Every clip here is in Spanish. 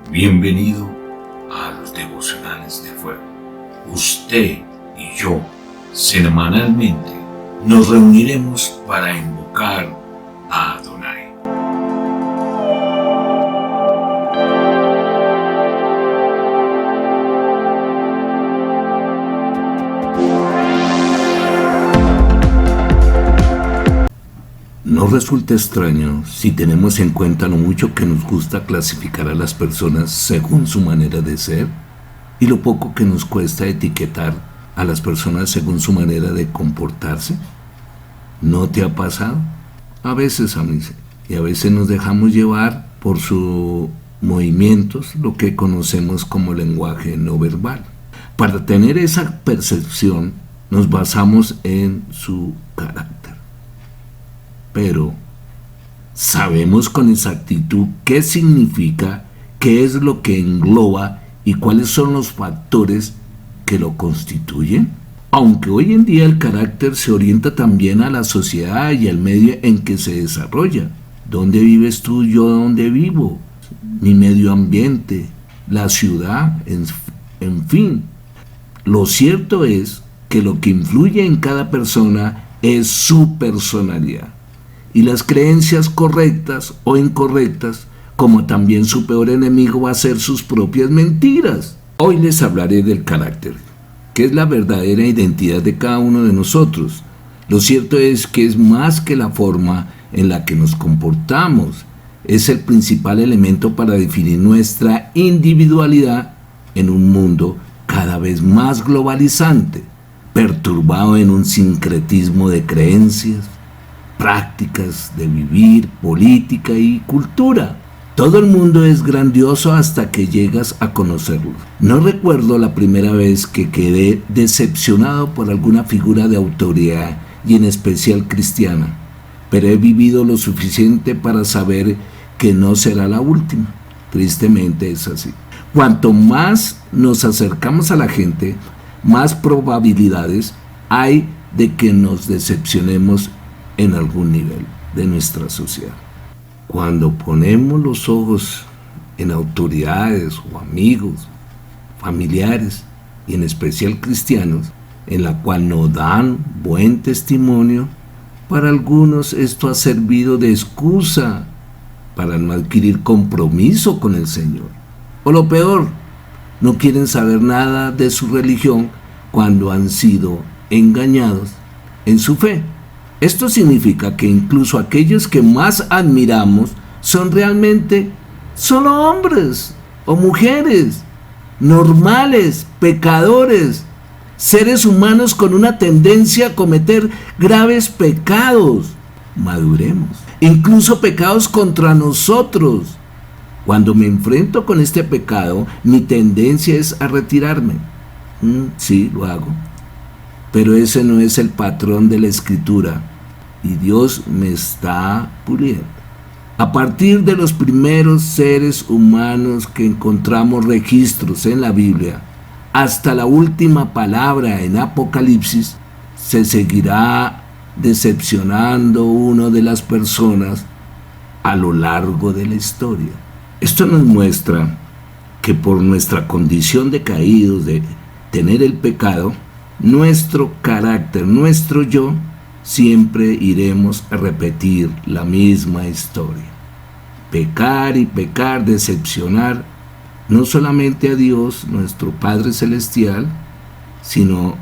Bienvenido a los devocionales de fuego. Usted y yo semanalmente nos reuniremos para invocar a Adonai. No resulta extraño si tenemos en cuenta lo mucho que nos gusta clasificar a las personas según su manera de ser y lo poco que nos cuesta etiquetar a las personas según su manera de comportarse. ¿No te ha pasado? A veces a mí sí. Y a veces nos dejamos llevar por sus movimientos, lo que conocemos como lenguaje no verbal. Para tener esa percepción nos basamos en su carácter. Pero, ¿sabemos con exactitud qué significa, qué es lo que engloba y cuáles son los factores que lo constituyen? Aunque hoy en día el carácter se orienta también a la sociedad y al medio en que se desarrolla. ¿Dónde vives tú? Yo dónde vivo. Mi medio ambiente, la ciudad, en fin. Lo cierto es que lo que influye en cada persona es su personalidad. Y las creencias correctas o incorrectas, como también su peor enemigo va a ser sus propias mentiras. Hoy les hablaré del carácter, que es la verdadera identidad de cada uno de nosotros. Lo cierto es que es más que la forma en la que nos comportamos. Es el principal elemento para definir nuestra individualidad en un mundo cada vez más globalizante, perturbado en un sincretismo de creencias, prácticas de vivir, política y cultura. Todo el mundo es grandioso hasta que llegas a conocerlo. No recuerdo la primera vez que quedé decepcionado por alguna figura de autoridad y en especial cristiana, pero he vivido lo suficiente para saber que no será la última. Tristemente es así. Cuanto más nos acercamos a la gente, más probabilidades hay de que nos decepcionemos en algún nivel de nuestra sociedad. Cuando ponemos los ojos en autoridades o amigos, familiares y en especial cristianos, en la cual nos dan buen testimonio, para algunos esto ha servido de excusa para no adquirir compromiso con el Señor. O lo peor, no quieren saber nada de su religión cuando han sido engañados en su fe. Esto significa que incluso aquellos que más admiramos son realmente solo hombres o mujeres normales, pecadores, seres humanos con una tendencia a cometer graves pecados. Maduremos, incluso pecados contra nosotros. Cuando me enfrento con este pecado, mi tendencia es a retirarme. Sí, lo hago. Pero ese no es el patrón de la Escritura y Dios me está puliendo. A partir de los primeros seres humanos que encontramos registros en la Biblia, hasta la última palabra en Apocalipsis, se seguirá decepcionando uno de las personas a lo largo de la historia. Esto nos muestra que por nuestra condición de caídos, de tener el pecado, nuestro carácter, nuestro yo, siempre iremos a repetir la misma historia. Pecar y pecar, decepcionar, no solamente a Dios, nuestro Padre Celestial, sino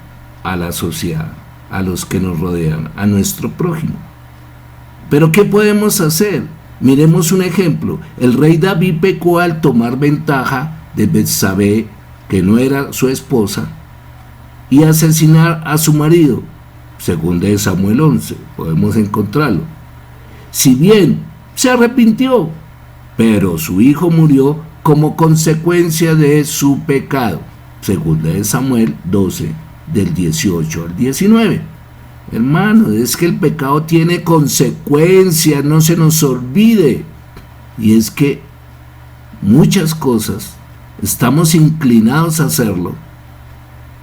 a la sociedad, a los que nos rodean, a nuestro prójimo. ¿Pero qué podemos hacer? Miremos un ejemplo. El rey David pecó al tomar ventaja de Betsabé, que no era su esposa, y asesinar a su marido. Según de Samuel 11, podemos encontrarlo. Si bien se arrepintió, pero su hijo murió como consecuencia de su pecado. Según de Samuel 12, del 18 al 19. Hermano, es que el pecado tiene consecuencias, no se nos olvide. Y es que muchas cosas estamos inclinados a hacerlo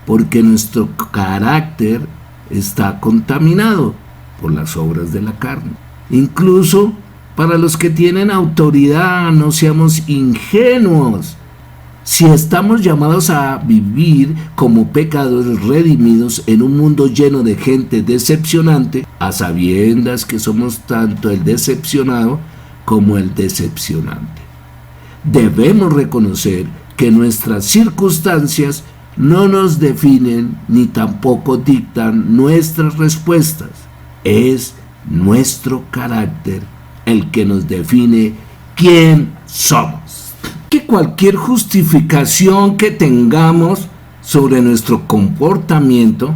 porque nuestro carácter está contaminado por las obras de la carne. Incluso Para los que tienen autoridad, no seamos ingenuos. Si estamos llamados a vivir como pecadores redimidos en un mundo lleno de gente decepcionante, a sabiendas que somos tanto el decepcionado como el decepcionante, debemos reconocer que nuestras circunstancias no nos definen ni tampoco dictan nuestras respuestas. Es nuestro carácter el que nos define quién somos. Que cualquier justificación que tengamos sobre nuestro comportamiento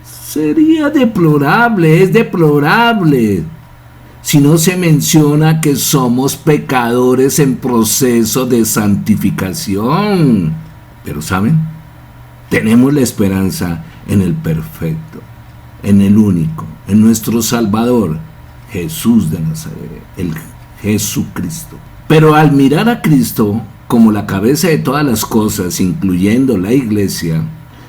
sería deplorable, es deplorable, si no se menciona que somos pecadores en proceso de santificación. Pero ¿saben? Tenemos la esperanza en el perfecto, en el único, en nuestro Salvador, Jesús de Nazaret, el Jesucristo. Pero al mirar a Cristo como la cabeza de todas las cosas, incluyendo la iglesia,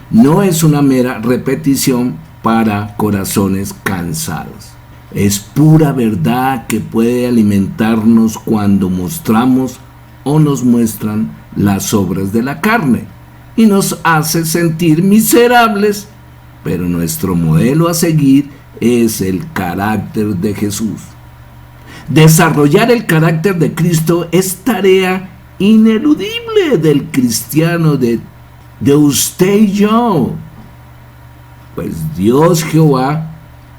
no es una mera repetición para corazones cansados. Es pura verdad que puede alimentarnos cuando mostramos o nos muestran las obras de la carne y nos hace sentir miserables, pero nuestro modelo a seguir es el carácter de Jesús. Desarrollar el carácter de Cristo es tarea ineludible del cristiano, de usted y yo. Pues Dios Jehová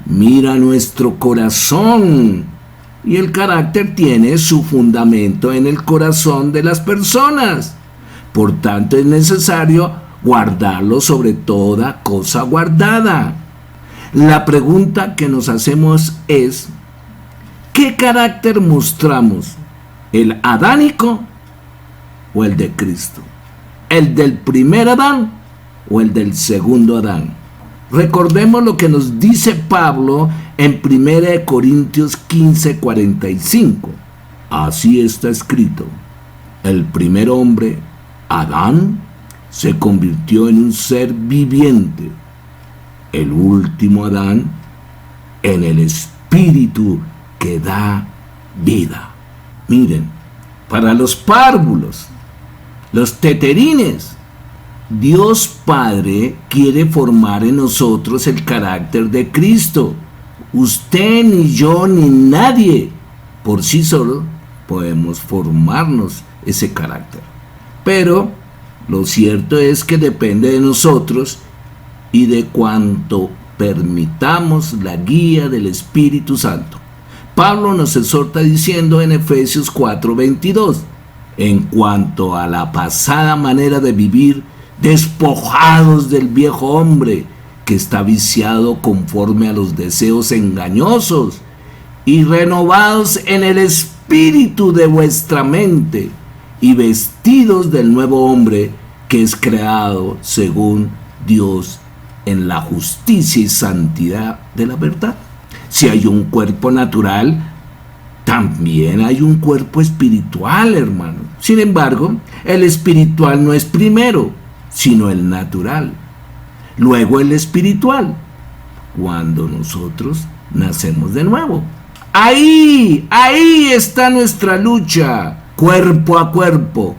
mira nuestro corazón y el carácter tiene su fundamento en el corazón de las personas. Por tanto, es necesario guardarlo sobre toda cosa guardada. La pregunta que nos hacemos es: ¿qué carácter mostramos? ¿El adánico o el de Cristo? ¿El del primer Adán o el del segundo Adán? Recordemos lo que nos dice Pablo en 1 Corintios 15:45. Así está escrito: el primer hombre, Adán, se convirtió en un ser viviente. El último Adán, en el espíritu que da vida. Miren, para los párvulos, los teterines, Dios Padre quiere formar en nosotros el carácter de Cristo. Usted, ni yo, ni nadie por sí solo podemos formarnos ese carácter. Pero lo cierto es que depende de nosotros y de cuanto permitamos la guía del Espíritu Santo. Pablo nos exhorta diciendo en Efesios 4:22, en cuanto a la pasada manera de vivir, despojados del viejo hombre que está viciado conforme a los deseos engañosos y renovados en el espíritu de vuestra mente y vestidos del nuevo hombre que es creado según Dios en la justicia y santidad de la verdad. Si hay un cuerpo natural, también hay un cuerpo espiritual, hermano. Sin embargo, el espiritual no es primero, sino el natural. Luego el espiritual, cuando nosotros nacemos de nuevo. Ahí está nuestra lucha, cuerpo a cuerpo,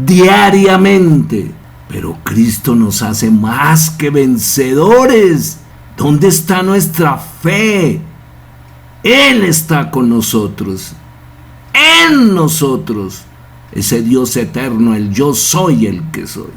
diariamente. Pero Cristo nos hace más que vencedores. ¿Dónde está nuestra fe? Él está con nosotros, en nosotros, ese Dios eterno, el yo soy el que soy.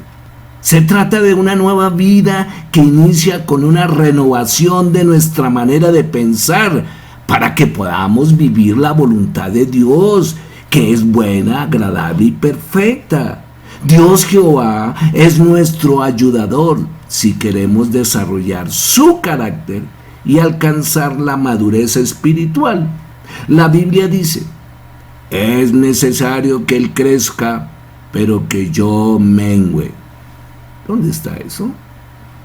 Se trata de una nueva vida que inicia con una renovación de nuestra manera de pensar para que podamos vivir la voluntad de Dios, que es buena, agradable y perfecta. Dios Jehová es nuestro ayudador si queremos desarrollar su carácter y alcanzar la madurez espiritual. La Biblia dice: es necesario que Él crezca, pero que yo mengüe. ¿Dónde está eso?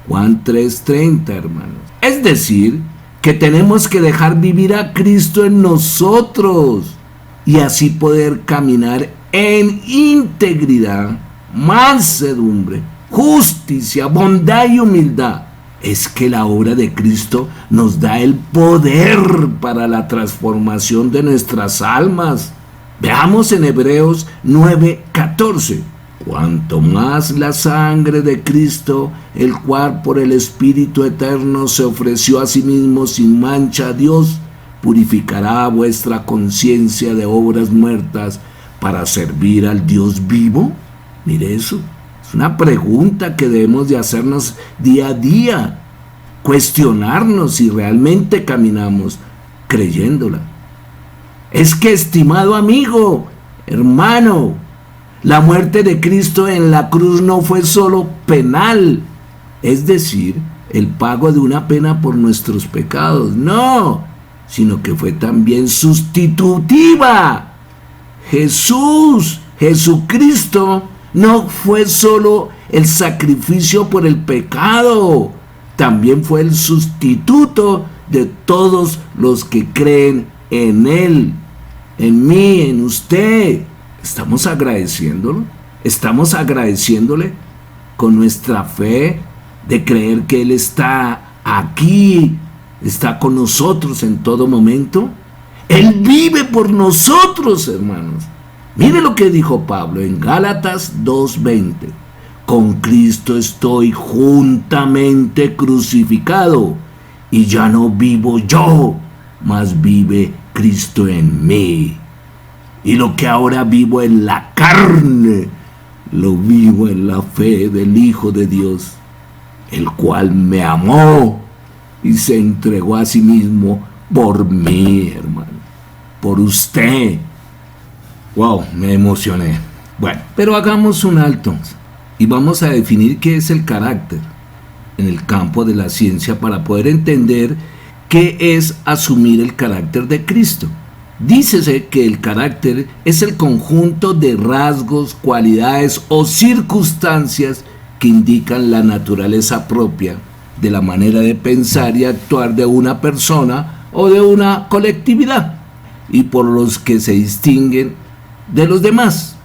Juan 3:30, hermanos. Es decir, que tenemos que dejar vivir a Cristo en nosotros y así poder caminar en integridad, mansedumbre, justicia, bondad y humildad. es que la obra de Cristo nos da el poder para la transformación de nuestras almas. Veamos en Hebreos 9:14. Cuanto más la sangre de Cristo, el cual por el Espíritu Eterno se ofreció a sí mismo sin mancha a Dios, purificará vuestra conciencia de obras muertas para servir al Dios vivo. Mire eso. Es una pregunta que debemos de hacernos día a día, cuestionarnos si realmente caminamos creyéndola. Es que, estimado amigo, hermano, la muerte de Cristo en la cruz no fue solo penal, es decir, el pago de una pena por nuestros pecados, no, sino que fue también sustitutiva. Jesucristo, no fue solo el sacrificio por el pecado, también fue el sustituto de todos los que creen en Él, en mí, en usted. ¿Estamos agradeciéndolo? ¿Estamos agradeciéndole con nuestra fe de creer que Él está aquí, está con nosotros en todo momento? Él vive por nosotros, hermanos. Mire lo que dijo Pablo en Gálatas 2:20. Con Cristo estoy juntamente crucificado, y ya no vivo yo, mas vive Cristo en mí. Y lo que ahora vivo en la carne, lo vivo en la fe del Hijo de Dios, el cual me amó y se entregó a sí mismo por mí, hermano, por usted. Wow, me emocioné. Bueno, pero hagamos un alto y vamos a definir qué es el carácter en el campo de la ciencia para poder entender qué es asumir el carácter de Cristo. Dícese que el carácter es el conjunto de rasgos, cualidades o circunstancias que indican la naturaleza propia de la manera de pensar y actuar de una persona o de una colectividad, y por los que se distinguen de los demás.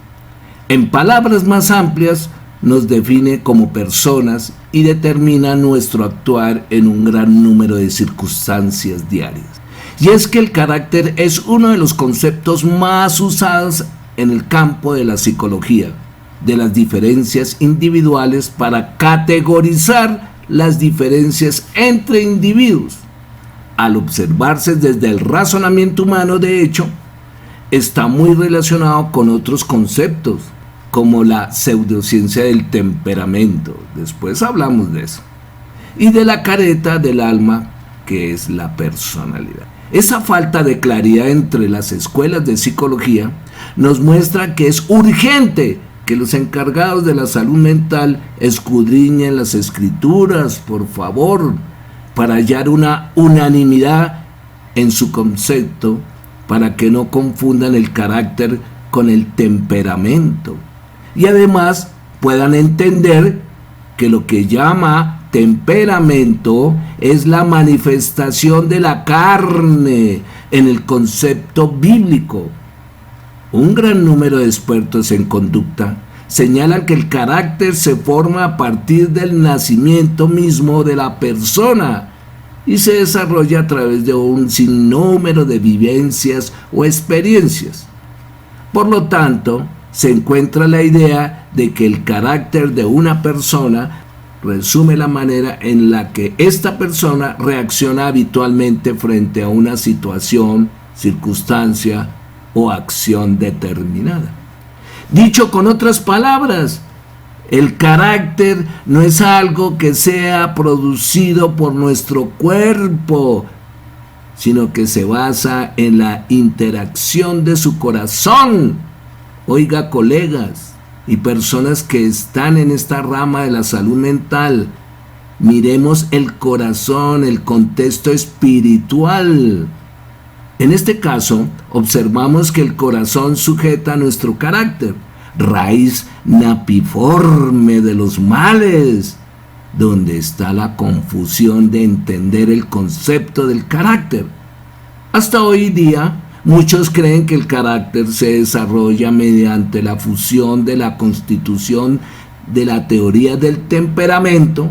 En palabras más amplias, nos define como personas y determina nuestro actuar en un gran número de circunstancias diarias. Y es que el carácter es uno de los conceptos más usados en el campo de la psicología, de las diferencias individuales para categorizar las diferencias entre individuos. Al observarse desde el razonamiento humano, de hecho, está muy relacionado con otros conceptos, como la pseudociencia del temperamento, después hablamos de eso, y de la careta del alma, que es la personalidad. Esa falta de claridad entre las escuelas de psicología nos muestra que es urgente que los encargados de la salud mental escudriñen las escrituras, por favor, para hallar una unanimidad en su concepto, para que no confundan el carácter con el temperamento. Y además puedan entender que lo que llama temperamento es la manifestación de la carne en el concepto bíblico. Un gran número de expertos en conducta señalan que el carácter se forma a partir del nacimiento mismo de la persona y se desarrolla a través de un sinnúmero de vivencias o experiencias. Por lo tanto, se encuentra la idea de que el carácter de una persona resume la manera en la que esta persona reacciona habitualmente frente a una situación, circunstancia o acción determinada. Dicho con otras palabras, el carácter no es algo que sea producido por nuestro cuerpo, sino que se basa en la interacción de su corazón. Oiga, colegas y personas que están en esta rama de la salud mental, miremos el corazón, el contexto espiritual. En este caso, observamos que el corazón sujeta nuestro carácter, raíz napiforme de los males, donde está la confusión de entender el concepto del carácter. Hasta hoy día, muchos creen que el carácter se desarrolla mediante la fusión de la constitución de la teoría del temperamento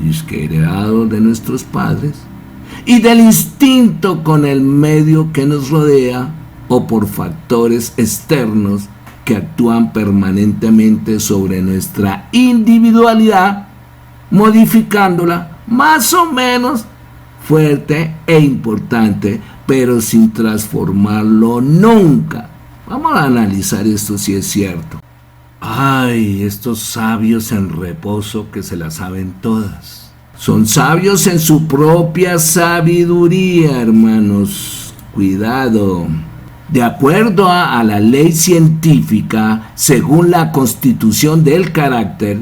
disque heredado de nuestros padres, y del instinto con el medio que nos rodea o por factores externos que actúan permanentemente sobre nuestra individualidad, modificándola más o menos fuerte e importante, pero sin transformarlo nunca. Vamos a analizar esto si es cierto. Ay, estos sabios en reposo que se la saben todas. Son sabios en su propia sabiduría, hermanos. Cuidado. De acuerdo a la ley científica, según la constitución del carácter,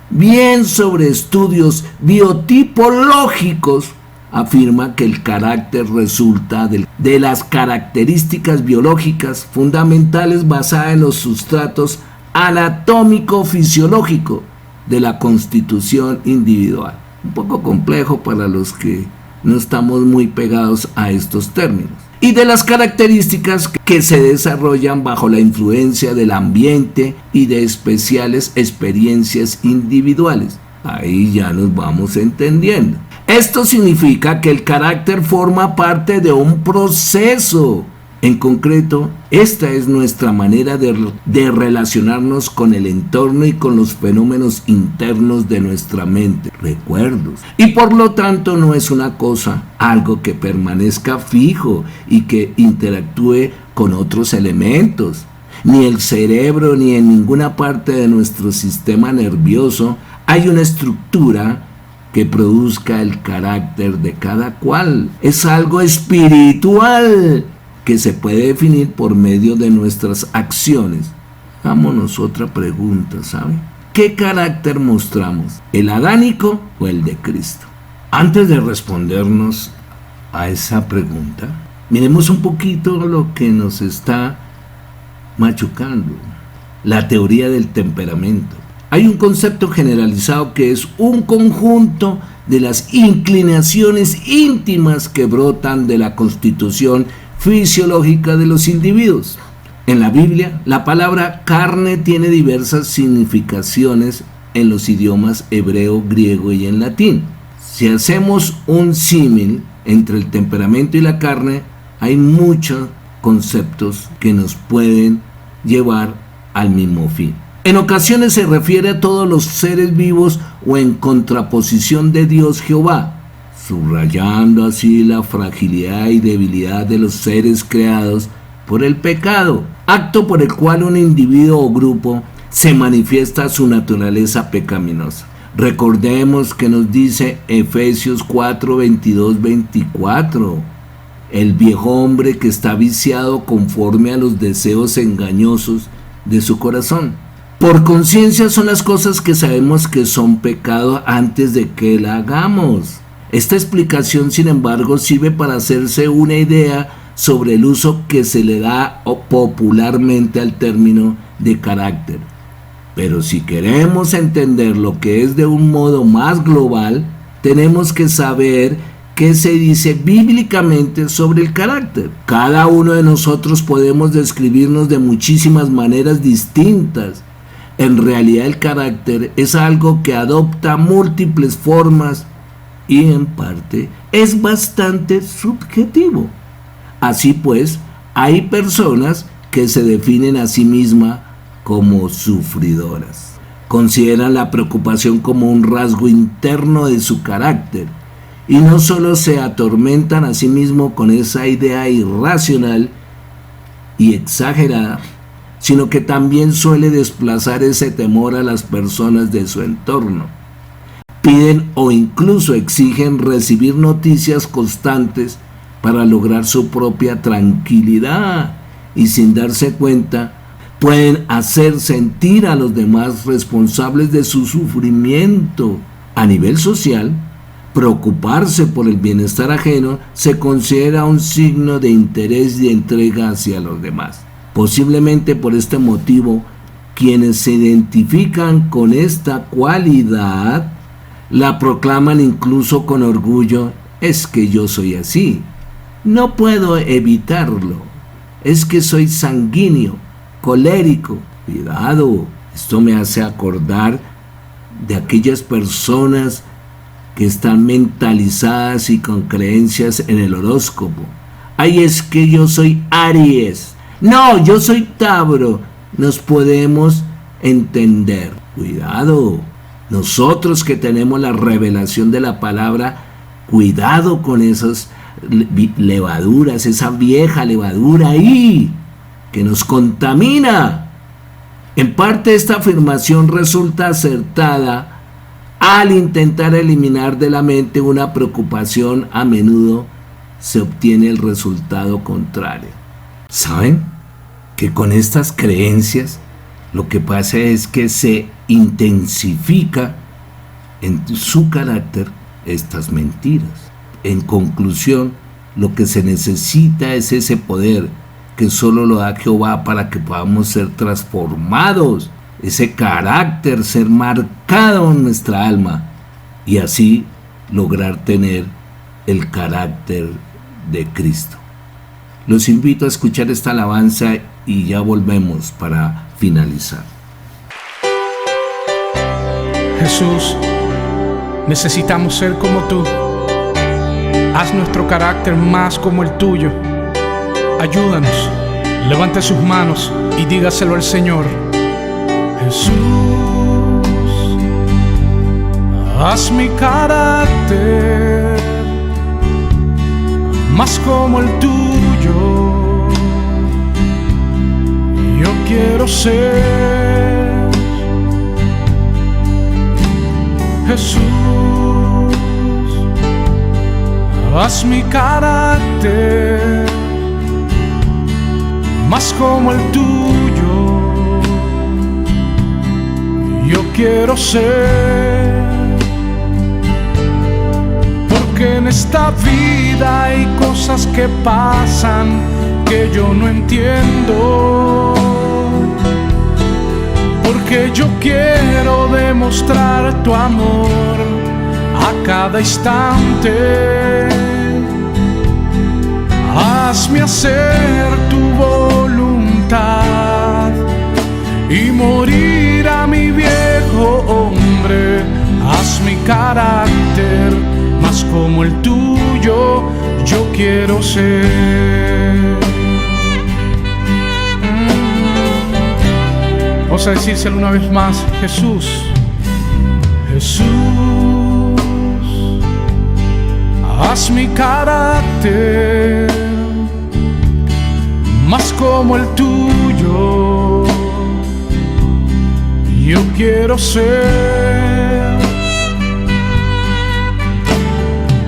bien sobre estudios biotipológicos, afirma que el carácter resulta de las características biológicas fundamentales basadas en los sustratos anatómico-fisiológico de la constitución individual. Un poco complejo para los que no estamos muy pegados a estos términos. Y de las características que se desarrollan bajo la influencia del ambiente y de especiales experiencias individuales. Ahí ya nos vamos entendiendo. Esto significa que el carácter forma parte de un proceso. En concreto, esta es nuestra manera de relacionarnos con el entorno y con los fenómenos internos de nuestra mente, recuerdos. Y por lo tanto no es una cosa, algo que permanezca fijo y que interactúe con otros elementos. Ni el cerebro ni en ninguna parte de nuestro sistema nervioso hay una estructura que produzca el carácter de cada cual. Es algo espiritual que se puede definir por medio de nuestras acciones. Hagámonos otra pregunta, ¿sabe? ¿Qué carácter mostramos? ¿El adánico o el de Cristo? Antes de respondernos a esa pregunta, miremos un poquito lo que nos está machucando, la teoría del temperamento. Hay un concepto generalizado que es un conjunto de las inclinaciones íntimas que brotan de la constitución fisiológica de los individuos. En la Biblia, la palabra carne tiene diversas significaciones en los idiomas hebreo, griego y en latín. Si hacemos un símil entre el temperamento y la carne, hay muchos conceptos que nos pueden llevar al mismo fin. En ocasiones se refiere a todos los seres vivos o en contraposición de Dios Jehová, subrayando así la fragilidad y debilidad de los seres creados por el pecado, acto por el cual un individuo o grupo se manifiesta su naturaleza pecaminosa. Recordemos que nos dice Efesios 4, 22, 24, el viejo hombre que está viciado conforme a los deseos engañosos de su corazón. Por conciencia son las cosas que sabemos que son pecado antes de que la hagamos. Esta explicación, sin embargo, sirve para hacerse una idea sobre el uso que se le da popularmente al término de carácter. Pero si queremos entender lo que es de un modo más global, tenemos que saber qué se dice bíblicamente sobre el carácter. Cada uno de nosotros podemos describirnos de muchísimas maneras distintas. En realidad el carácter es algo que adopta múltiples formas y en parte es bastante subjetivo. Así pues, hay personas que se definen a sí mismas como sufridoras. Consideran la preocupación como un rasgo interno de su carácter y no solo se atormentan a sí mismos con esa idea irracional y exagerada, sino que también suele desplazar ese temor a las personas de su entorno. Piden o incluso exigen recibir noticias constantes para lograr su propia tranquilidad y sin darse cuenta pueden hacer sentir a los demás responsables de su sufrimiento. A nivel social, preocuparse por el bienestar ajeno se considera un signo de interés y entrega hacia los demás. Posiblemente por este motivo, quienes se identifican con esta cualidad la proclaman incluso con orgullo: es que yo soy así, no puedo evitarlo, es que soy sanguíneo, colérico. Cuidado, esto me hace acordar de aquellas personas que están mentalizadas y con creencias en el horóscopo. Ay, es que yo soy Aries. No, yo soy Tauro. Nos podemos entender. Cuidado. Nosotros que tenemos la revelación de la palabra, cuidado con esas levaduras, esa vieja levadura ahí, que nos contamina. En parte esta afirmación resulta acertada al intentar eliminar de la mente una preocupación. A menudo se obtiene el resultado contrario. ¿Saben? Que con estas creencias lo que pasa es que se intensifica en su carácter estas mentiras. En conclusión, lo que se necesita es ese poder que solo lo da Jehová para que podamos ser transformados, ese carácter ser marcado en nuestra alma y así lograr tener el carácter de Cristo. Los invito a escuchar esta alabanza y ya volvemos para finalizar. Jesús, necesitamos ser como tú. Haz nuestro carácter más como el tuyo. Ayúdanos. Levante sus manos y dígaselo al Señor. Jesús, haz mi carácter más como el tuyo. Yo quiero ser Jesús. Haz mi carácter más como el tuyo. Yo quiero ser, porque en esta vida hay cosas que pasan que yo no entiendo. Porque yo quiero demostrar tu amor a cada instante. Hazme hacer tu voluntad y morir a mi viejo hombre. Haz mi carácter más como el tuyo. Yo quiero ser. Vamos a decírselo una vez más. Jesús, Jesús, haz mi carácter más como el tuyo. Yo quiero ser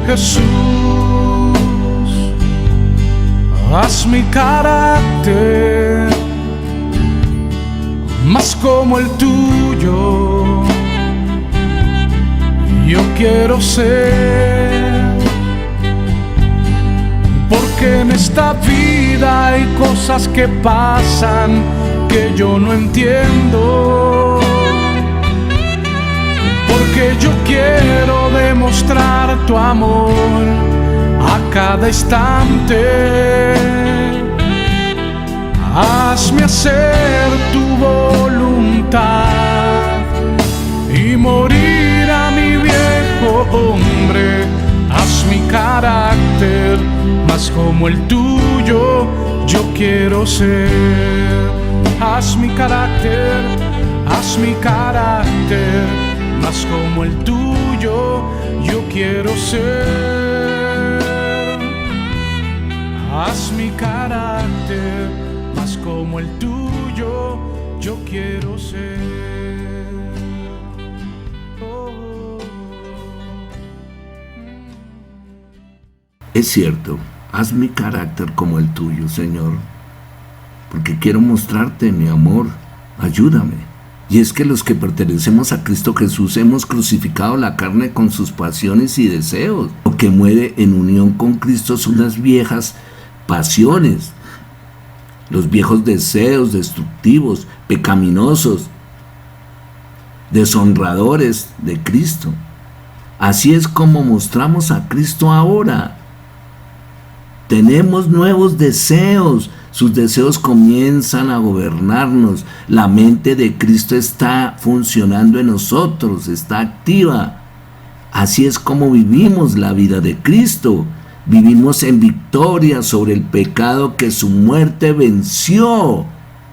Jesús. Haz mi carácter más como el tuyo. Yo quiero ser, porque en esta vida hay cosas que pasan que yo no entiendo. Porque yo quiero demostrar tu amor a cada instante. Hazme hacer tu voluntad y morir a mi viejo hombre. Haz mi carácter más como el tuyo. Yo quiero ser. Haz mi carácter más como el tuyo. Yo quiero ser. Haz mi carácter más como el tuyo. Yo quiero ser. Es cierto, haz mi carácter como el tuyo, Señor, porque quiero mostrarte mi amor. Ayúdame. Y es que los que pertenecemos a Cristo Jesús hemos crucificado la carne con sus pasiones y deseos. Lo que muere en unión con Cristo son las viejas pasiones, los viejos deseos destructivos, pecaminosos, deshonradores de Cristo. Así es como mostramos a Cristo ahora. Tenemos nuevos deseos. Sus deseos comienzan a gobernarnos. La mente de Cristo está funcionando en nosotros, está activa. Así es como vivimos la vida de Cristo. Vivimos en victoria sobre el pecado que su muerte venció.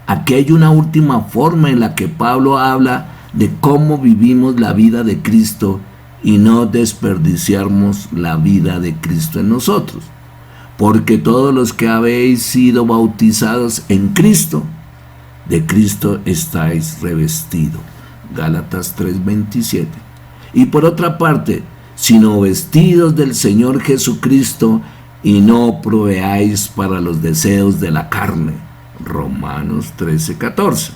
Aquí hay una última forma en la que Pablo habla de cómo vivimos la vida de Cristo y no desperdiciamos la vida de Cristo en nosotros. Porque todos los que habéis sido bautizados en Cristo, de Cristo estáis revestidos. Gálatas 3:27. Y por otra parte, sino vestidos del Señor Jesucristo y no proveáis para los deseos de la carne. Romanos 13:14.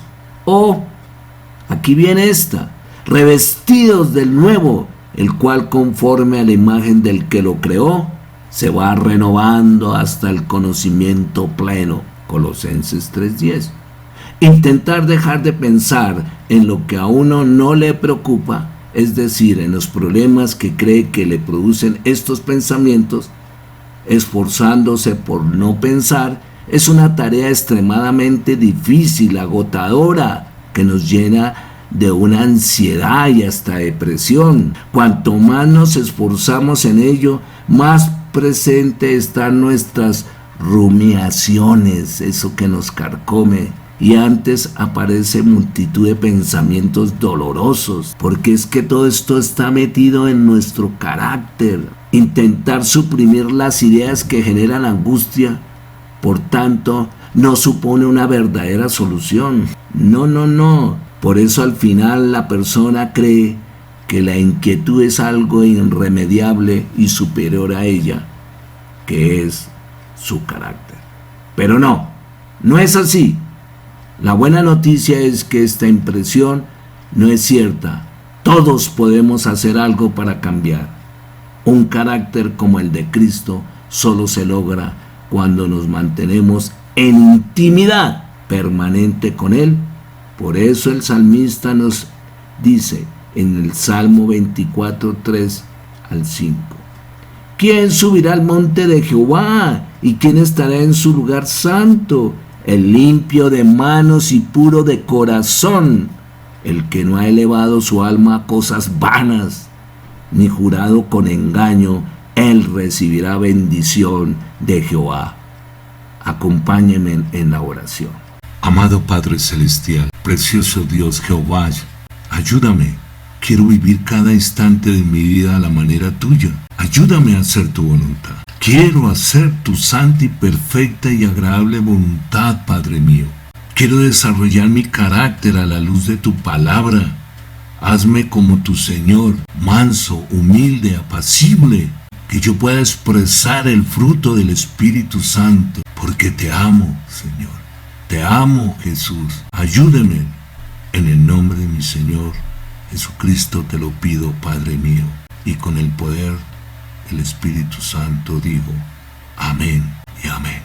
Aquí viene esta, revestidos del nuevo, el cual conforme a la imagen del que lo creó, se va renovando hasta el conocimiento pleno. Colosenses 3:10. Intentar dejar de pensar en lo que a uno no le preocupa, es decir, en los problemas que cree que le producen estos pensamientos, esforzándose por no pensar, es una tarea extremadamente difícil, agotadora, que nos llena de una ansiedad y hasta depresión. Cuanto más nos esforzamos en ello, más presente están nuestras rumiaciones, eso que nos carcome. Y antes aparece multitud de pensamientos dolorosos, porque es que todo esto está metido en nuestro carácter. Intentar suprimir las ideas que generan angustia, por tanto, no supone una verdadera solución. No. Por eso al final la persona cree que la inquietud es algo irremediable y superior a ella, que es su carácter. Pero no es así. La buena noticia es que esta impresión no es cierta. Todos podemos hacer algo para cambiar. Un carácter como el de Cristo solo se logra cuando nos mantenemos en intimidad permanente con Él. Por eso el salmista nos dice en el Salmo 24:3 al 5: ¿Quién subirá al monte de Jehová? ¿Y quién estará en su lugar santo? El limpio de manos y puro de corazón, el que no ha elevado su alma a cosas vanas, ni jurado con engaño, él recibirá bendición de Jehová. Acompáñenme en la oración. Amado Padre Celestial, precioso Dios Jehová, ayúdame. Quiero vivir cada instante de mi vida a la manera tuya. Ayúdame a hacer tu voluntad. Quiero hacer tu santa y perfecta y agradable voluntad, Padre mío. Quiero desarrollar mi carácter a la luz de tu palabra. Hazme como tu Señor, manso, humilde, apacible, que yo pueda expresar el fruto del Espíritu Santo, porque te amo, Señor. Te amo, Jesús. Ayúdame. En el nombre de mi Señor Jesucristo te lo pido, Padre mío, y con el poder del Espíritu Santo digo, amén y amén.